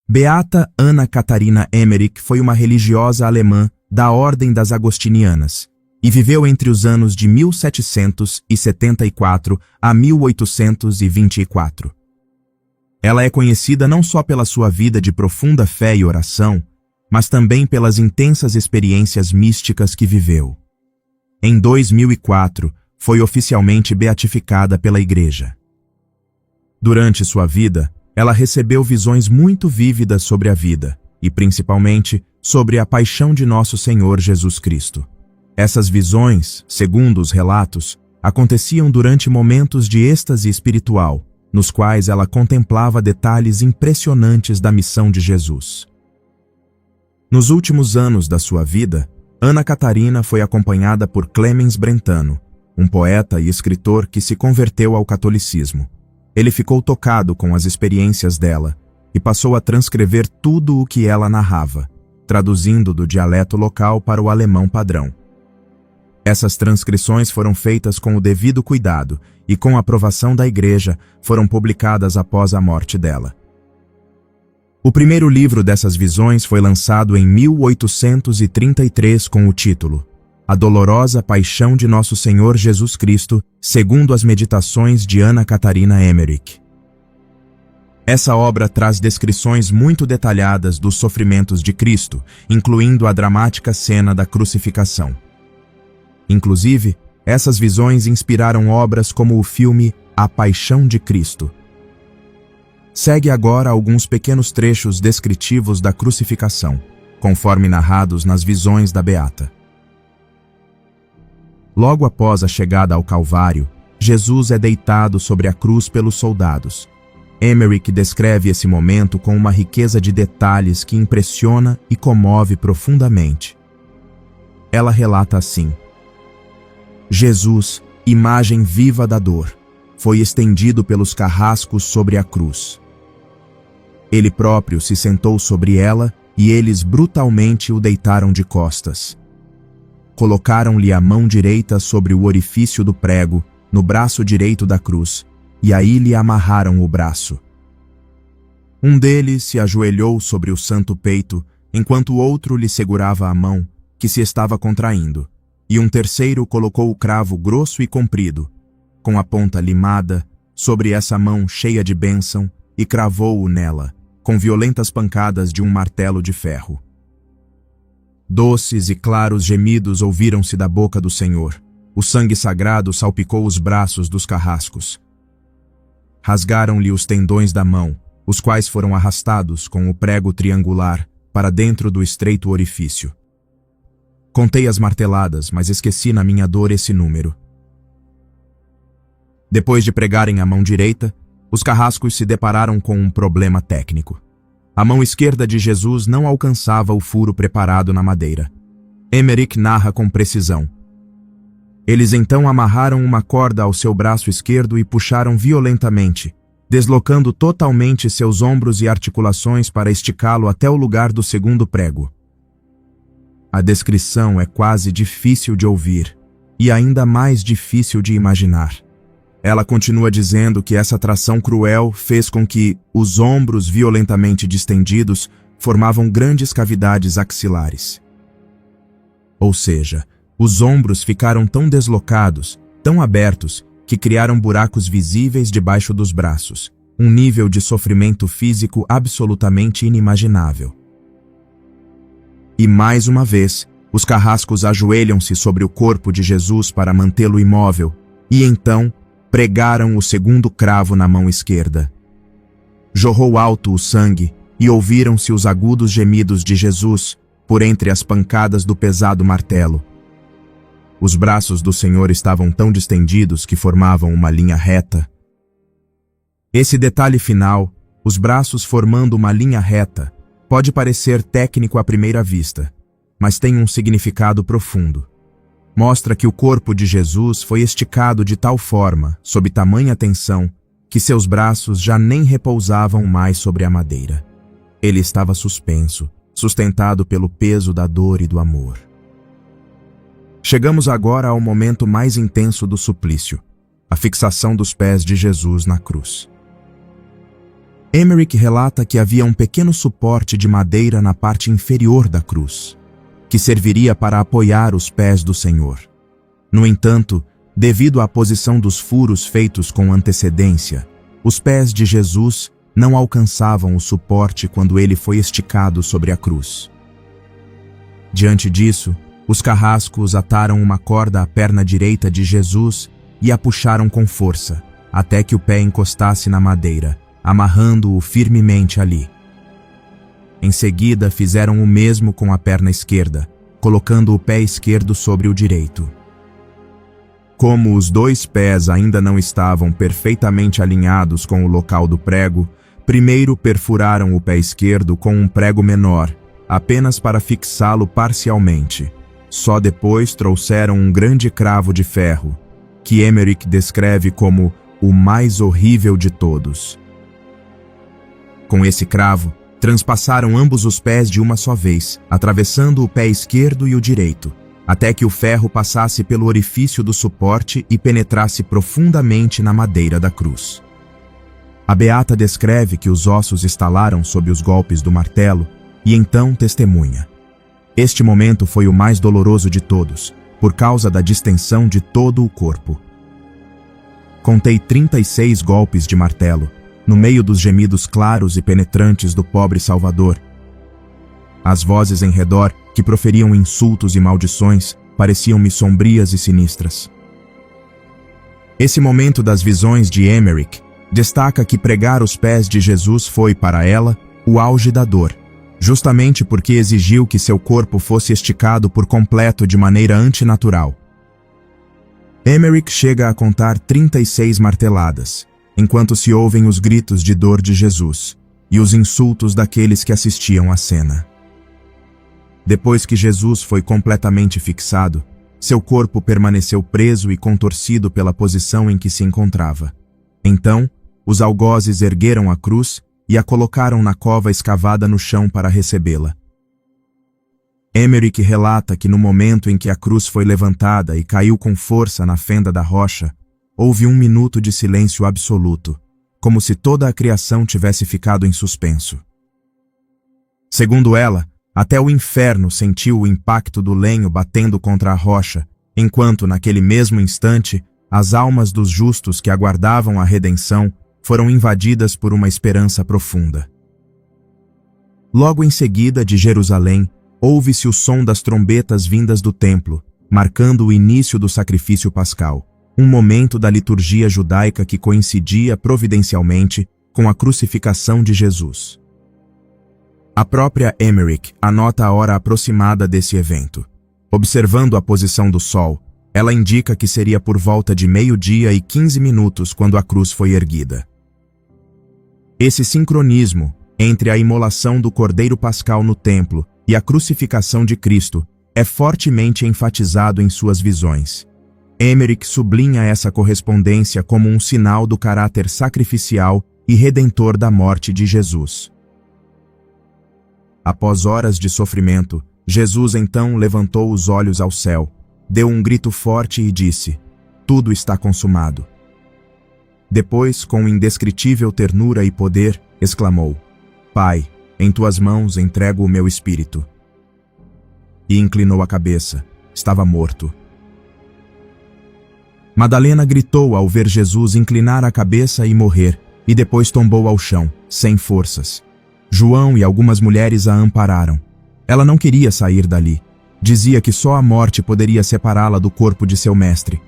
Beata Ana Catarina Emmerich foi uma religiosa alemã da Ordem das Agostinianas e viveu entre os anos de 1774 a 1824. Ela é conhecida não só pela sua vida de profunda fé e oração, mas também pelas intensas experiências místicas que viveu. Em 2004, foi oficialmente beatificada pela Igreja. Durante sua vida, ela recebeu visões muito vívidas sobre a vida e, principalmente, sobre a paixão de nosso Senhor Jesus Cristo. Essas visões, segundo os relatos, aconteciam durante momentos de êxtase espiritual, nos quais ela contemplava detalhes impressionantes da missão de Jesus. Nos últimos anos da sua vida, Ana Catarina foi acompanhada por Clemens Brentano, um poeta e escritor que se converteu ao catolicismo. Ele ficou tocado com as experiências dela e passou a transcrever tudo o que ela narrava, traduzindo do dialeto local para o alemão padrão. Essas transcrições foram feitas com o devido cuidado e, com a aprovação da Igreja, foram publicadas após a morte dela. O primeiro livro dessas visões foi lançado em 1833 com o título A Dolorosa Paixão de Nosso Senhor Jesus Cristo, segundo as meditações de Ana Catarina Emmerich. Essa obra traz descrições muito detalhadas dos sofrimentos de Cristo, incluindo a dramática cena da crucificação. Inclusive, essas visões inspiraram obras como o filme A Paixão de Cristo. Segue agora alguns pequenos trechos descritivos da crucificação, conforme narrados nas visões da Beata. Logo após a chegada ao Calvário, Jesus é deitado sobre a cruz pelos soldados. Emmerich descreve esse momento com uma riqueza de detalhes que impressiona e comove profundamente. Ela relata assim: Jesus, imagem viva da dor, foi estendido pelos carrascos sobre a cruz. Ele próprio se sentou sobre ela e eles brutalmente o deitaram de costas. Colocaram-lhe a mão direita sobre o orifício do prego, no braço direito da cruz, e aí lhe amarraram o braço. Um deles se ajoelhou sobre o santo peito, enquanto o outro lhe segurava a mão, que se estava contraindo, e um terceiro colocou o cravo grosso e comprido, com a ponta limada, sobre essa mão cheia de bênção, e cravou-o nela, com violentas pancadas de um martelo de ferro. Doces e claros gemidos ouviram-se da boca do Senhor. O sangue sagrado salpicou os braços dos carrascos. Rasgaram-lhe os tendões da mão, os quais foram arrastados com o prego triangular para dentro do estreito orifício. Contei as marteladas, mas esqueci na minha dor esse número. Depois de pregarem a mão direita, os carrascos se depararam com um problema técnico. A mão esquerda de Jesus não alcançava o furo preparado na madeira. Emmerich narra com precisão. Eles então amarraram uma corda ao seu braço esquerdo e puxaram violentamente, deslocando totalmente seus ombros e articulações para esticá-lo até o lugar do segundo prego. A descrição é quase difícil de ouvir e ainda mais difícil de imaginar. Ela continua dizendo que essa tração cruel fez com que os ombros violentamente distendidos formavam grandes cavidades axilares. Ou seja, os ombros ficaram tão deslocados, tão abertos, que criaram buracos visíveis debaixo dos braços, um nível de sofrimento físico absolutamente inimaginável. E mais uma vez, os carrascos ajoelham-se sobre o corpo de Jesus para mantê-lo imóvel, e então pregaram o segundo cravo na mão esquerda. Jorrou alto o sangue e ouviram-se os agudos gemidos de Jesus por entre as pancadas do pesado martelo. Os braços do Senhor estavam tão distendidos que formavam uma linha reta. Esse detalhe final, os braços formando uma linha reta, pode parecer técnico à primeira vista, mas tem um significado profundo. Mostra que o corpo de Jesus foi esticado de tal forma, sob tamanha tensão, que seus braços já nem repousavam mais sobre a madeira. Ele estava suspenso, sustentado pelo peso da dor e do amor. Chegamos agora ao momento mais intenso do suplício, a fixação dos pés de Jesus na cruz. Emerick relata que havia um pequeno suporte de madeira na parte inferior da cruz, que serviria para apoiar os pés do Senhor. No entanto, devido à posição dos furos feitos com antecedência, os pés de Jesus não alcançavam o suporte quando ele foi esticado sobre a cruz. Diante disso, os carrascos ataram uma corda à perna direita de Jesus e a puxaram com força, até que o pé encostasse na madeira, amarrando-o firmemente ali. Em seguida, fizeram o mesmo com a perna esquerda, colocando o pé esquerdo sobre o direito. Como os dois pés ainda não estavam perfeitamente alinhados com o local do prego, primeiro perfuraram o pé esquerdo com um prego menor, apenas para fixá-lo parcialmente. Só depois trouxeram um grande cravo de ferro, que Emerick descreve como o mais horrível de todos. Com esse cravo, transpassaram ambos os pés de uma só vez, atravessando o pé esquerdo e o direito, até que o ferro passasse pelo orifício do suporte e penetrasse profundamente na madeira da cruz. A beata descreve que os ossos estalaram sob os golpes do martelo e então testemunha: este momento foi o mais doloroso de todos, por causa da distensão de todo o corpo. Contei 36 golpes de martelo, no meio dos gemidos claros e penetrantes do pobre Salvador. As vozes em redor, que proferiam insultos e maldições, pareciam-me sombrias e sinistras. Esse momento das visões de Emerick destaca que pregar os pés de Jesus foi, para ela, o auge da dor, justamente porque exigiu que seu corpo fosse esticado por completo de maneira antinatural. Emerick chega a contar 36 marteladas, enquanto se ouvem os gritos de dor de Jesus e os insultos daqueles que assistiam à cena. Depois que Jesus foi completamente fixado, seu corpo permaneceu preso e contorcido pela posição em que se encontrava. Então, os algozes ergueram a cruz e a colocaram na cova escavada no chão para recebê-la. Emerick relata que no momento em que a cruz foi levantada e caiu com força na fenda da rocha, houve 1 minuto de silêncio absoluto, como se toda a criação tivesse ficado em suspenso. Segundo ela, até o inferno sentiu o impacto do lenho batendo contra a rocha, enquanto, naquele mesmo instante, as almas dos justos que aguardavam a redenção foram invadidas por uma esperança profunda. Logo em seguida, de Jerusalém, ouve-se o som das trombetas vindas do templo, marcando o início do sacrifício pascal, um momento da liturgia judaica que coincidia providencialmente com a crucificação de Jesus. A própria Emerick anota a hora aproximada desse evento. Observando a posição do sol, ela indica que seria por volta de 12:15 quando a cruz foi erguida. Esse sincronismo entre a imolação do Cordeiro Pascal no templo e a crucificação de Cristo é fortemente enfatizado em suas visões. Emerick sublinha essa correspondência como um sinal do caráter sacrificial e redentor da morte de Jesus. Após horas de sofrimento, Jesus então levantou os olhos ao céu, deu um grito forte e disse: "Tudo está consumado." Depois, com indescritível ternura e poder, exclamou: "Pai, em tuas mãos entrego o meu espírito." E inclinou a cabeça. Estava morto. Madalena gritou ao ver Jesus inclinar a cabeça e morrer, e depois tombou ao chão, sem forças. João e algumas mulheres a ampararam. Ela não queria sair dali. Dizia que só a morte poderia separá-la do corpo de seu mestre.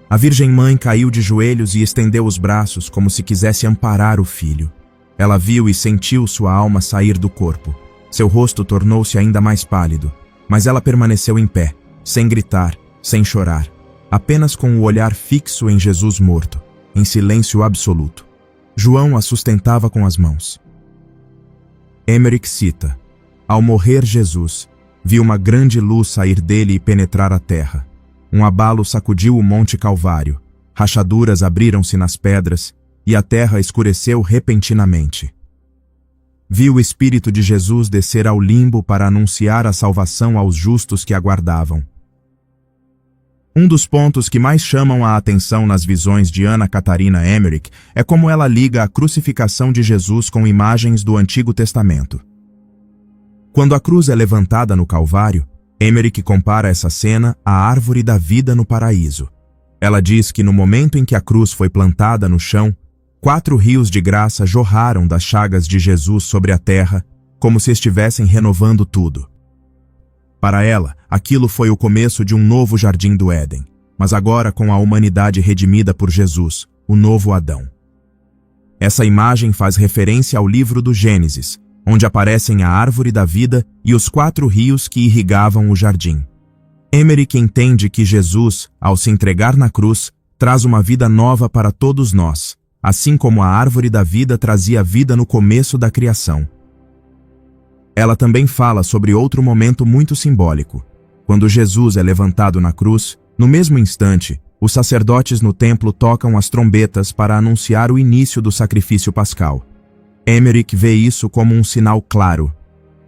A Virgem Mãe caiu de joelhos e estendeu os braços como se quisesse amparar o filho. Ela viu e sentiu sua alma sair do corpo. Seu rosto tornou-se ainda mais pálido, mas ela permaneceu em pé, sem gritar, sem chorar, apenas com o olhar fixo em Jesus morto, em silêncio absoluto. João a sustentava com as mãos. Emerick cita: "Ao morrer Jesus, vi uma grande luz sair dele e penetrar a terra. Um abalo sacudiu o Monte Calvário, rachaduras abriram-se nas pedras, e a terra escureceu repentinamente. Vi o Espírito de Jesus descer ao limbo para anunciar a salvação aos justos que aguardavam." Um dos pontos que mais chamam a atenção nas visões de Anna Catarina Emmerich é como ela liga a crucificação de Jesus com imagens do Antigo Testamento. Quando a cruz é levantada no Calvário, Emmerich compara essa cena à árvore da vida no paraíso. Ela diz que no momento em que a cruz foi plantada no chão, 4 rios de graça jorraram das chagas de Jesus sobre a terra, como se estivessem renovando tudo. Para ela, aquilo foi o começo de um novo jardim do Éden, mas agora com a humanidade redimida por Jesus, o novo Adão. Essa imagem faz referência ao livro do Gênesis, onde aparecem a árvore da vida e os 4 rios que irrigavam o jardim. Emmerich entende que Jesus, ao se entregar na cruz, traz uma vida nova para todos nós, assim como a árvore da vida trazia vida no começo da criação. Ela também fala sobre outro momento muito simbólico. Quando Jesus é levantado na cruz, no mesmo instante, os sacerdotes no templo tocam as trombetas para anunciar o início do sacrifício pascal. Emmerich vê isso como um sinal claro.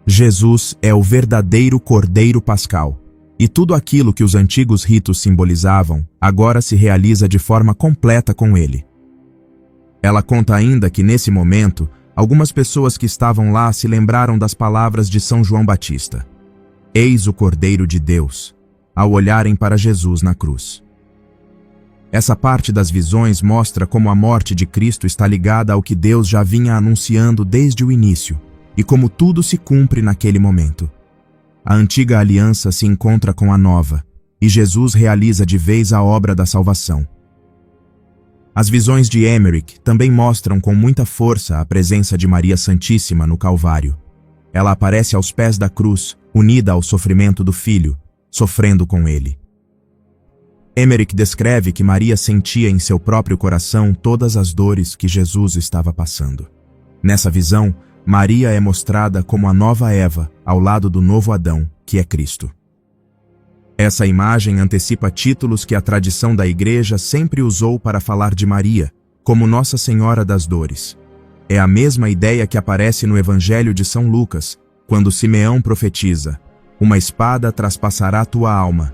Jesus é o verdadeiro Cordeiro Pascal, e tudo aquilo que os antigos ritos simbolizavam agora se realiza de forma completa com ele. Ela conta ainda que nesse momento, algumas pessoas que estavam lá se lembraram das palavras de São João Batista. Eis o Cordeiro de Deus, ao olharem para Jesus na cruz. Essa parte das visões mostra como a morte de Cristo está ligada ao que Deus já vinha anunciando desde o início, e como tudo se cumpre naquele momento. A antiga aliança se encontra com a nova, e Jesus realiza de vez a obra da salvação. As visões de Emmerich também mostram com muita força a presença de Maria Santíssima no Calvário. Ela aparece aos pés da cruz, unida ao sofrimento do Filho, sofrendo com ele. Emmerich descreve que Maria sentia em seu próprio coração todas as dores que Jesus estava passando. Nessa visão, Maria é mostrada como a nova Eva, ao lado do novo Adão, que é Cristo. Essa imagem antecipa títulos que a tradição da Igreja sempre usou para falar de Maria, como Nossa Senhora das Dores. É a mesma ideia que aparece no Evangelho de São Lucas, quando Simeão profetiza: "Uma espada traspassará tua alma."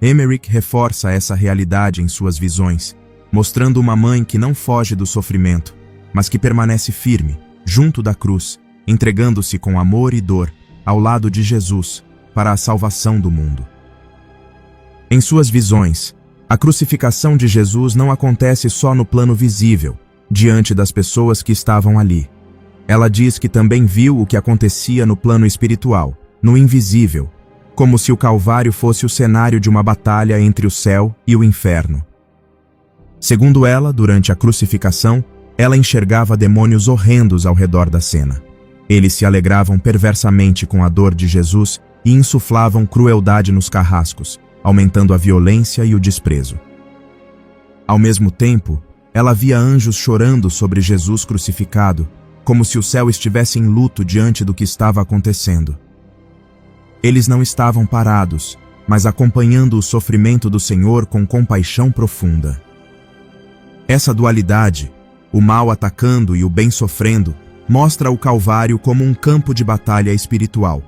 Emmerich reforça essa realidade em suas visões, mostrando uma mãe que não foge do sofrimento, mas que permanece firme, junto da cruz, entregando-se com amor e dor, ao lado de Jesus, para a salvação do mundo. Em suas visões, a crucificação de Jesus não acontece só no plano visível, diante das pessoas que estavam ali. Ela diz que também viu o que acontecia no plano espiritual, no invisível, como se o Calvário fosse o cenário de uma batalha entre o céu e o inferno. Segundo ela, durante a crucificação, ela enxergava demônios horrendos ao redor da cena. Eles se alegravam perversamente com a dor de Jesus e insuflavam crueldade nos carrascos, aumentando a violência e o desprezo. Ao mesmo tempo, ela via anjos chorando sobre Jesus crucificado, como se o céu estivesse em luto diante do que estava acontecendo. Eles não estavam parados, mas acompanhando o sofrimento do Senhor com compaixão profunda. Essa dualidade, o mal atacando e o bem sofrendo, mostra o Calvário como um campo de batalha espiritual.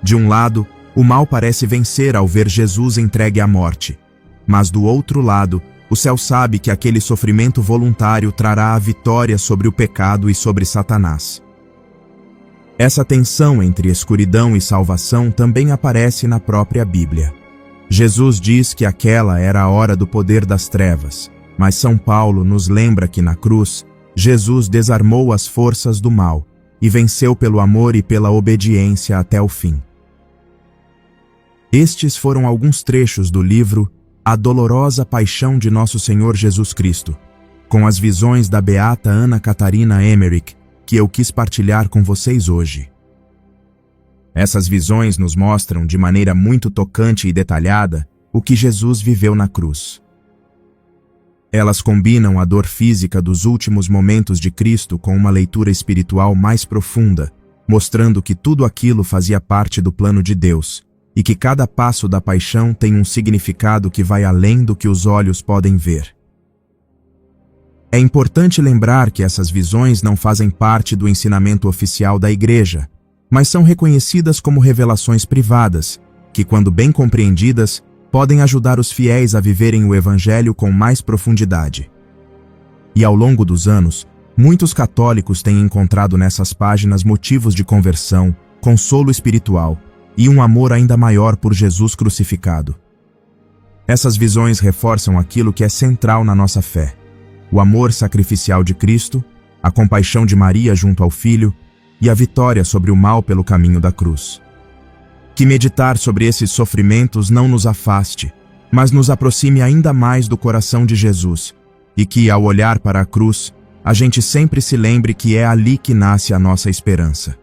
De um lado, o mal parece vencer ao ver Jesus entregue à morte, mas do outro lado, o céu sabe que aquele sofrimento voluntário trará a vitória sobre o pecado e sobre Satanás. Essa tensão entre escuridão e salvação também aparece na própria Bíblia. Jesus diz que aquela era a hora do poder das trevas, mas São Paulo nos lembra que na cruz, Jesus desarmou as forças do mal e venceu pelo amor e pela obediência até o fim. Estes foram alguns trechos do livro A Dolorosa Paixão de Nosso Senhor Jesus Cristo, com as visões da beata Anna Catarina Emmerich, que eu quis partilhar com vocês hoje. Essas visões nos mostram de maneira muito tocante e detalhada o que Jesus viveu na cruz. Elas combinam a dor física dos últimos momentos de Cristo com uma leitura espiritual mais profunda, mostrando que tudo aquilo fazia parte do plano de Deus, e que cada passo da paixão tem um significado que vai além do que os olhos podem ver. É importante lembrar que essas visões não fazem parte do ensinamento oficial da Igreja, mas são reconhecidas como revelações privadas, que, quando bem compreendidas, podem ajudar os fiéis a viverem o Evangelho com mais profundidade. E ao longo dos anos, muitos católicos têm encontrado nessas páginas motivos de conversão, consolo espiritual e um amor ainda maior por Jesus crucificado. Essas visões reforçam aquilo que é central na nossa fé: o amor sacrificial de Cristo, a compaixão de Maria junto ao Filho e a vitória sobre o mal pelo caminho da cruz. Que meditar sobre esses sofrimentos não nos afaste, mas nos aproxime ainda mais do coração de Jesus, e que, ao olhar para a cruz, a gente sempre se lembre que é ali que nasce a nossa esperança.